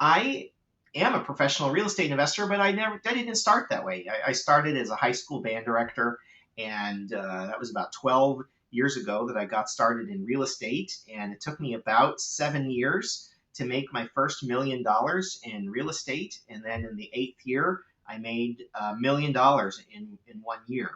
I am a professional real estate investor, but I didn't start that way. I started as a high school band director, and that was about 12 years ago that I got started in real estate. And it took me about 7 years to make my first $1 million in real estate. And then in the eighth year, I made $1 million in 1 year.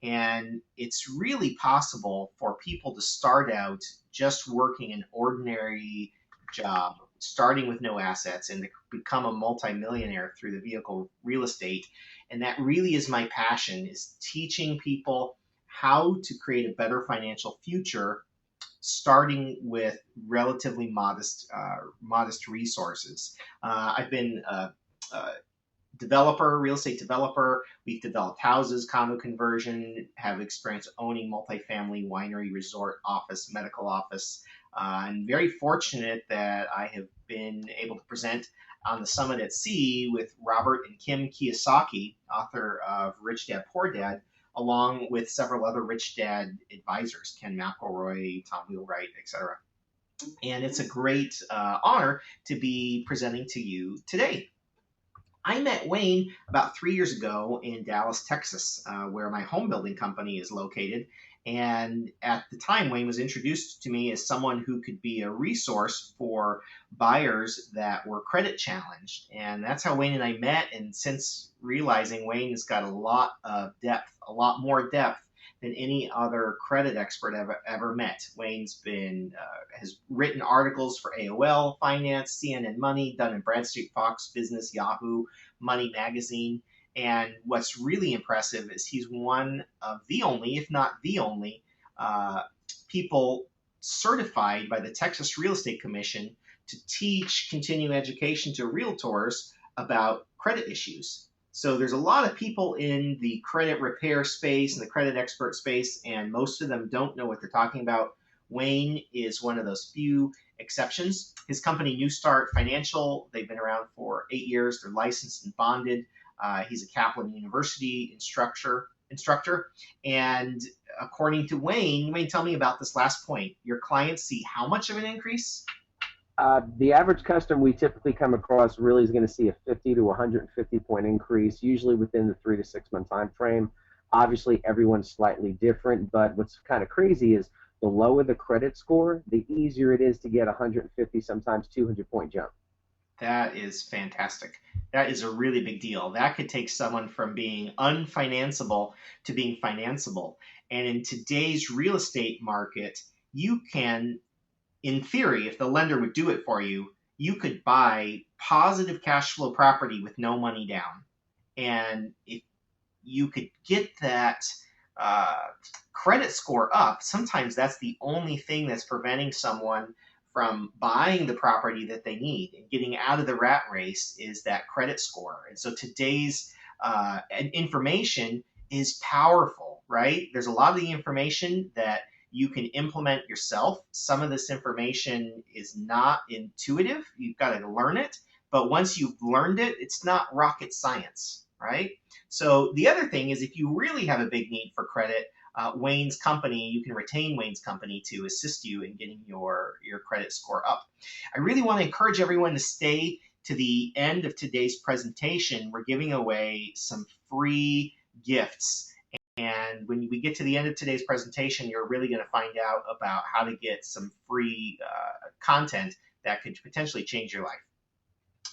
And it's really possible for people to start out just working an ordinary job, starting with no assets, and to become a multimillionaire through the vehicle real estate. And that really is my passion, is teaching people how to create a better financial future, starting with relatively modest resources. I've been a developer, real estate developer. We've developed houses, condo conversion, have experience owning multifamily, winery, resort, office, medical office. I'm very fortunate that I have been able to present on the Summit at Sea with Robert and Kim Kiyosaki, author of Rich Dad Poor Dad, along with several other Rich Dad advisors, Ken McElroy, Tom Wheelwright, etc. And it's a great honor to be presenting to you today. I met Wayne about 3 years ago in Dallas, Texas, where my home building company is located. And at the time, Wayne was introduced to me as someone who could be a resource for buyers that were credit challenged. And that's how Wayne and I met. And since realizing Wayne has got a lot of depth, a lot more depth than any other credit expert I've ever met. Wayne's been has written articles for AOL, Finance, CNN Money, Dun& Bradstreet, Fox Business, Yahoo, Money Magazine. And what's really impressive is he's one of the only, if not the only, people certified by the Texas Real Estate Commission to teach continuing education to realtors about credit issues. So there's a lot of people in the credit repair space and the credit expert space, and most of them don't know what they're talking about. Wayne is one of those few exceptions. His company, New Start Financial, they've been around for 8 years. They're licensed and bonded. He's a Kaplan University instructor. And according to Wayne, tell me about this last point. Your clients see how much of an increase? The average customer we typically come across really is going to see a 50 to 150 point increase, usually within the 3 to 6 month time frame. Obviously, everyone's slightly different, but what's kind of crazy is the lower the credit score, the easier it is to get 150, sometimes 200 point jump. That is fantastic. That is a really big deal. That could take someone from being unfinanceable to being financeable. And in today's real estate market, you can, in theory, if the lender would do it for you, you could buy positive cash flow property with no money down. And if you could get that credit score up, sometimes that's the only thing that's preventing someone from buying the property that they need and getting out of the rat race, is that credit score. And so today's information is powerful, right? There's a lot of the information that you can implement yourself. Some of this information is not intuitive. You've got to learn it. But once you've learned it, it's not rocket science, right? So the other thing is, if you really have a big need for credit, Wayne's company, you can retain Wayne's company to assist you in getting your credit score up. I really want to encourage everyone to stay to the end of today's presentation. We're giving away some free gifts. And when we get to the end of today's presentation, you're really going to find out about how to get some free content that could potentially change your life.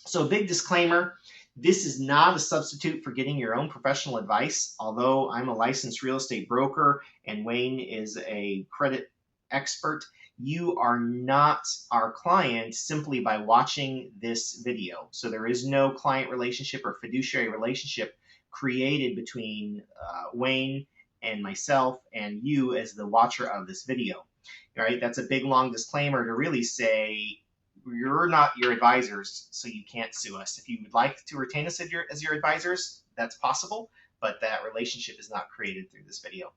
So a big disclaimer, this is not a substitute for getting your own professional advice. Although I'm a licensed real estate broker and Wayne is a credit expert, you are not our client simply by watching this video. So there is no client relationship or fiduciary relationship created between Wayne and myself and you as the watcher of this video. All right, that's a big long disclaimer to really say you're not your advisors, so you can't sue us. If you would like to retain us as your advisors, that's possible, but that relationship is not created through this video.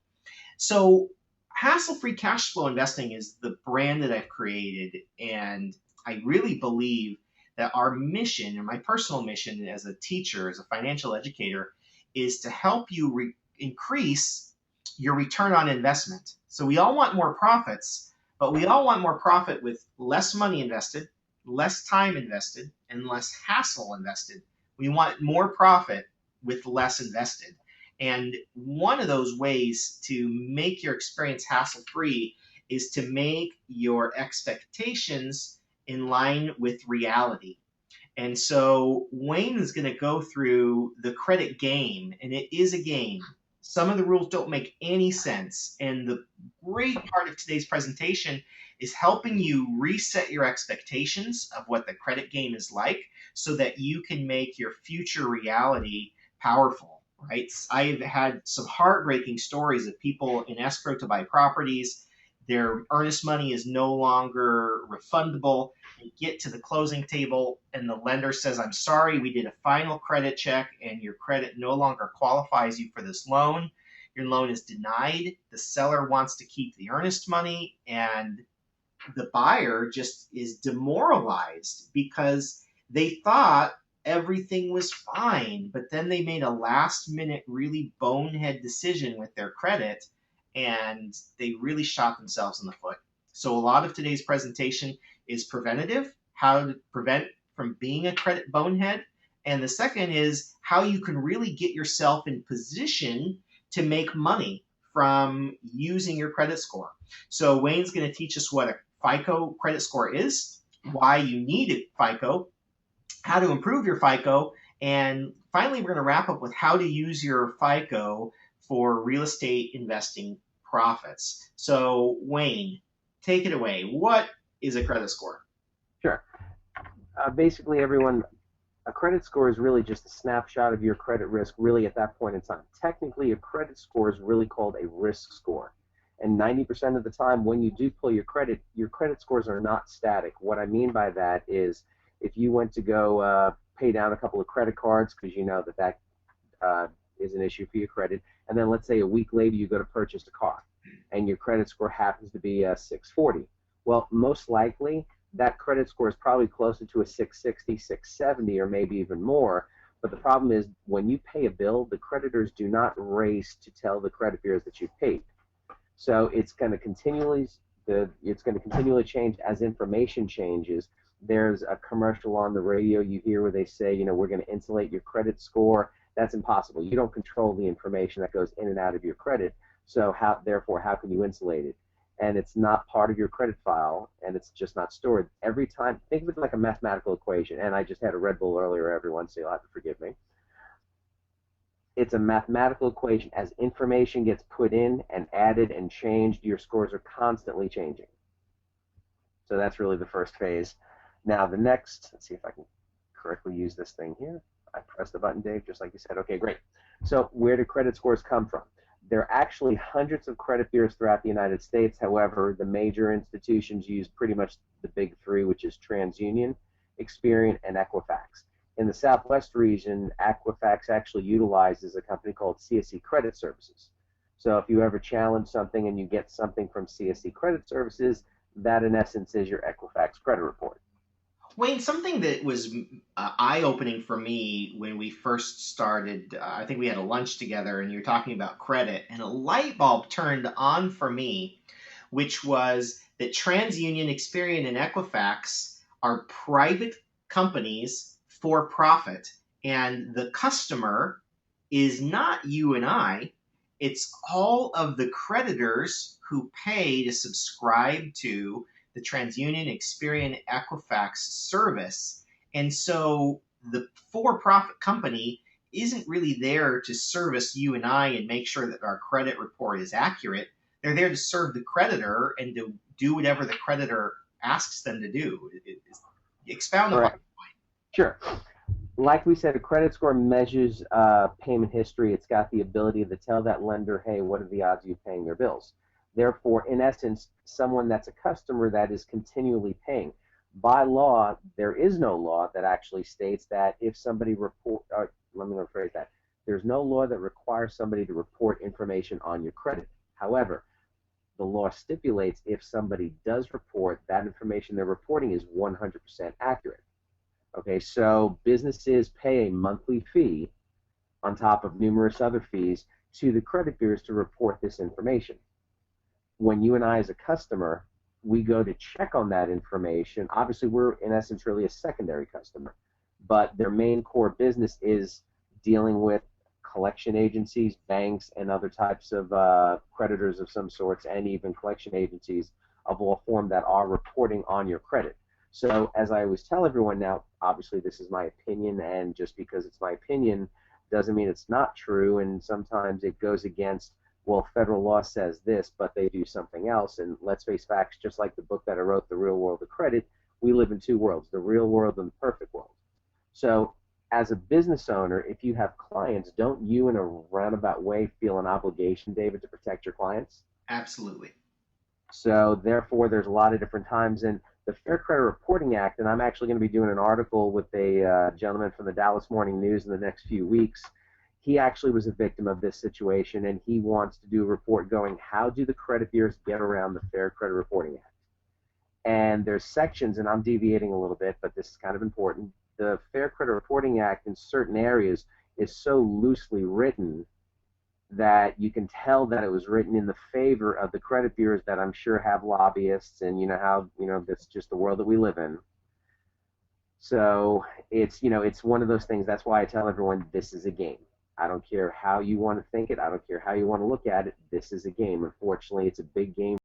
So hassle-free cash flow investing is the brand that I've created, and I really believe that our mission, and my personal mission as a teacher, as a financial educator, is to help you increase your return on investment. So we all want more profits, but we all want more profit with less money invested, less time invested and less hassle invested. We want more profit with less invested. And one of those ways to make your experience hassle free is to make your expectations in line with reality. And so Wayne is going to go through the credit game, and it is a game. Some of the rules don't make any sense. And the great part of today's presentation is helping you reset your expectations of what the credit game is like so that you can make your future reality powerful, right? I've had some heartbreaking stories of people in escrow to buy properties. Their earnest money is no longer refundable. They get to the closing table and the lender says, I'm sorry, we did a final credit check and your credit no longer qualifies you for this loan. Your loan is denied. The seller wants to keep the earnest money, and the buyer just is demoralized because they thought everything was fine, but then they made a last minute, really bonehead decision with their credit, and they really shot themselves in the foot. So a lot of today's presentation is preventative, how to prevent from being a credit bonehead. And the second is how you can really get yourself in position to make money from using your credit score. So Wayne's going to teach us what a FICO credit score is, why you need a FICO, how to improve your FICO, and finally we're going to wrap up with how to use your FICO for real estate investing profits. So Wayne, take it away. What is a credit score? Sure. Basically, everyone, a credit score is really just a snapshot of your credit risk really at that point in time. Technically, a credit score is really called a risk score. And 90% of the time when you do pull your credit scores are not static. What I mean by that is if you went to go pay down a couple of credit cards because you know that is an issue for your credit, and then let's say a week later you go to purchase a car and your credit score happens to be a 640. Well, most likely that credit score is probably closer to a 660, 670, or maybe even more. But the problem is when you pay a bill, the creditors do not race to tell the credit bureaus that you paid. So it's going to continually change as information changes. There's a commercial on the radio you hear where they say, you know, we're going to insulate your credit score. That's impossible. You don't control the information that goes in and out of your credit. So therefore, how can you insulate it? And it's not part of your credit file, and it's just not stored. Every time, think of it like a mathematical equation. And I just had a Red Bull earlier, everyone, so you'll have to forgive me. It's a mathematical equation. As information gets put in and added and changed, your scores are constantly changing. So that's really the first phase. Now the next, let's see if I can correctly use this thing here. I pressed the button, Dave, just like you said. Okay, great. So where do credit scores come from? There are actually hundreds of credit bureaus throughout the United States. However, the major institutions use pretty much the big three, which is TransUnion, Experian, and Equifax. In the Southwest region, Equifax actually utilizes a company called CSE Credit Services. So if you ever challenge something and you get something from CSE Credit Services, that in essence is your Equifax credit report. Wayne, something that was eye-opening for me when we first started, I think we had a lunch together and you were talking about credit, and a light bulb turned on for me, which was that TransUnion, Experian, and Equifax are private companies for profit, and the customer is not you and I, it's all of the creditors who pay to subscribe to the TransUnion, Experian, Equifax service. And so the for-profit company isn't really there to service you and I and make sure that our credit report is accurate. They're there to serve the creditor and to do whatever the creditor asks them to do. Expound upon that point. Sure. Like we said, a credit score measures payment history. It's got the ability to tell that lender, hey, what are the odds of you paying their bills? Therefore, in essence, someone that's a customer that is continually paying. By law, there is no law that actually states that if somebody let me rephrase that. There's no law that requires somebody to report information on your credit. However, the law stipulates if somebody does report, that information they're reporting is 100% accurate. Okay, so businesses pay a monthly fee on top of numerous other fees to the credit bureaus to report this information. When you and I as a customer we go to check on that information, obviously we're in essence really a secondary customer, but their main core business is dealing with collection agencies, banks, and other types of creditors of some sorts, and even collection agencies of all form that are reporting on your credit. So as I always tell everyone now, obviously this is my opinion, and just because it's my opinion doesn't mean it's not true, and sometimes it goes against, well, federal law says this, but they do something else. And let's face facts, just like the book that I wrote, The Real World of Credit, we live in two worlds, the real world and the perfect world. So as a business owner, if you have clients, don't you in a roundabout way feel an obligation, David, to protect your clients? Absolutely. So therefore, there's a lot of different times. And the Fair Credit Reporting Act, and I'm actually going to be doing an article with a gentleman from the Dallas Morning News in the next few weeks. He actually was a victim of this situation, and he wants to do a report going, how do the credit bureaus get around the Fair Credit Reporting Act? And there's sections, and I'm deviating a little bit, but this is kind of important. The Fair Credit Reporting Act in certain areas is so loosely written that you can tell that it was written in the favor of the credit bureaus that I'm sure have lobbyists, and you know how, that's just the world that we live in. So it's one of those things. That's why I tell everyone this is a game. I don't care how you want to think it. I don't care how you want to look at it. This is a game. Unfortunately, it's a big game